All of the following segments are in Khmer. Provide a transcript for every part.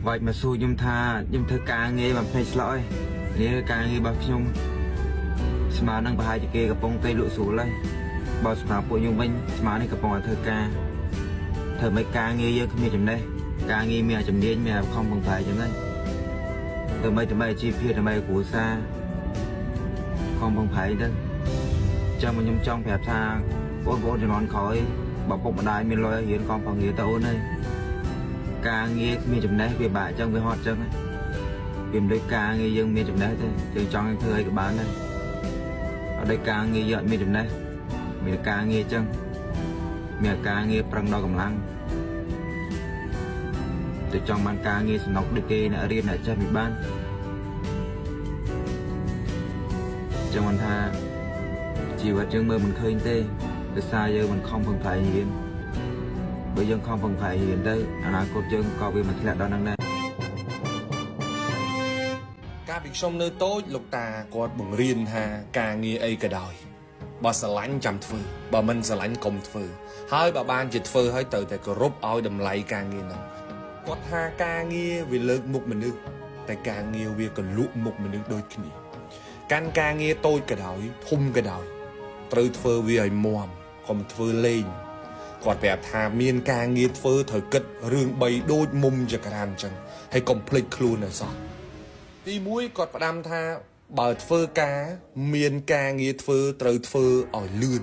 vậy mà xui nhung thơ ca nghe mà phải lỗi nghe ca nghe bác nhung mà năng bài cho kia gặp bông cây lụa xuống lên bao mà bộ nhung mình mà này gặp bông thơ ca thơ mấy ca nghe giờ không nghe chấm đây ca nghe mẹ chấm điên mẹ không bằng phải chấm đây từ mấy chi phí từ mấy của xa không bằng phải đâu cho mà nhung trong phép xa ôn ôn cho nón khói bọc bọc đại miền lôi hiện con phòng nghĩa tao này ca nghe miền chấm đấy về bà trong cái hot chân ấy tìm đây ca nghe dân miền chấm đấy thôi từ trong thơ ấy các bạn đây ở đây ca nghe giận miền chấm đấy miền ca nghe chân miền ca nghe prang đo cầm lăng từ trong ban ca nghe nóc đi kê nè riêng lại cho mình ban trong anh tha chỉ vào chân mơ mình khơi tê từ xa giờ mình không phần phải hiện bây giờ không phần phải hiện tới anh nói cô chân coi vì mình là đo năng đây ការពិខ្ញុំនៅតូចលោកតាគាត់បង្រៀនថាការងារអីក៏ដោយបើស្រឡាញ់ចាំធ្វើបើមិនស្រឡាញ់កុំធ្វើហើយបើបានជាធ្វើហើយត្រូវតែគោរពឲ្យតម្លៃការងារហ្នឹងគាត់ថាការងារវាលើកមុខមនុស្សតែការងារវាក៏លក់មុខមនុស្សដូចគ្នាកាន់ការងារតូចក៏ដោយធំក៏ដោយត្រូវធ្វើវាឲ្យមាំកុំធ្វើលេងគាត់ប្រាប់ថាមានការងារធ្វើត្រូវគិតរឿង3ដូចមុំចក្រានអញ្ចឹងហើយកុំភ្លេចខ្លួនឲ្យសោះ ទី1គាត់ផ្ដាំថាបើធ្វើការមានការងារធ្វើត្រូវធ្វើឲ្យលឿន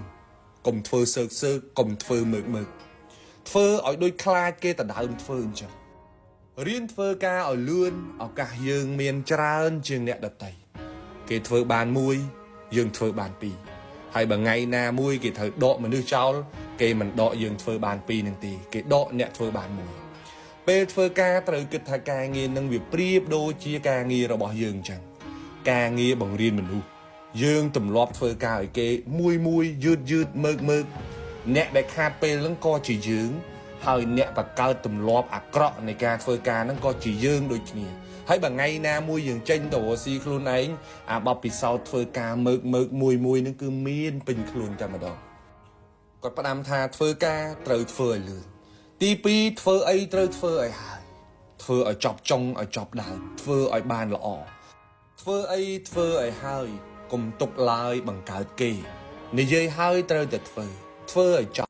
កុំធ្វើសើកកុំធ្វើមើកធ្វើឲ្យដូចខ្លាចគេដដើមធ្វើអញ្ចឹងរៀនធ្វើការឲ្យលឿនឱកាសយើងមានច្រើនជាងអ្នកដទៃគេធ្វើបានមួយយើងធ្វើបានពីរហើយបើថ្ងៃណាមួយគេត្រូវដកមនុស្សចោលគេមិនដកយើងធ្វើបានពីរនឹងទេគេដកអ្នកធ្វើបានមួយ ពេលធ្វើការត្រូវគិតថាការងារនឹងវាប្រៀបដូចជាការងាររបស់យើងអញ្ចឹងការងារបង្រៀនមនុស្សយើងទម្លាប់ធ្វើការឲ្យគេមួយយឺតមើកអ្នកដែលខាតពេលហ្នឹងក៏ជាយើងហើយអ្នកបកកើតទម្លាប់អាក្រក់នៃការធ្វើការហ្នឹងក៏ជាយើងដូចគ្នាហើយបើថ្ងៃណាមួយយើងចេញទៅរកស៊ីខ្លួនឯងអាបបពិសោធន៍ធ្វើការមើកមួយហ្នឹងគឺមានពេញខ្លួនតែម្ដងគាត់ផ្ដាំថាធ្វើការត្រូវធ្វើឲ្យលឿន ទី2ធ្វើអីត្រូវធ្វើឲ្យហើយធ្វើឲ្យចប់ចុងឲ្យចប់ដើមធ្វើឲ្យបានល្អធ្វើអីធ្វើឲ្យហើយកុំទុកឡើយបង្កើតគេនិយាយហើយត្រូវតែធ្វើឲ្យចប់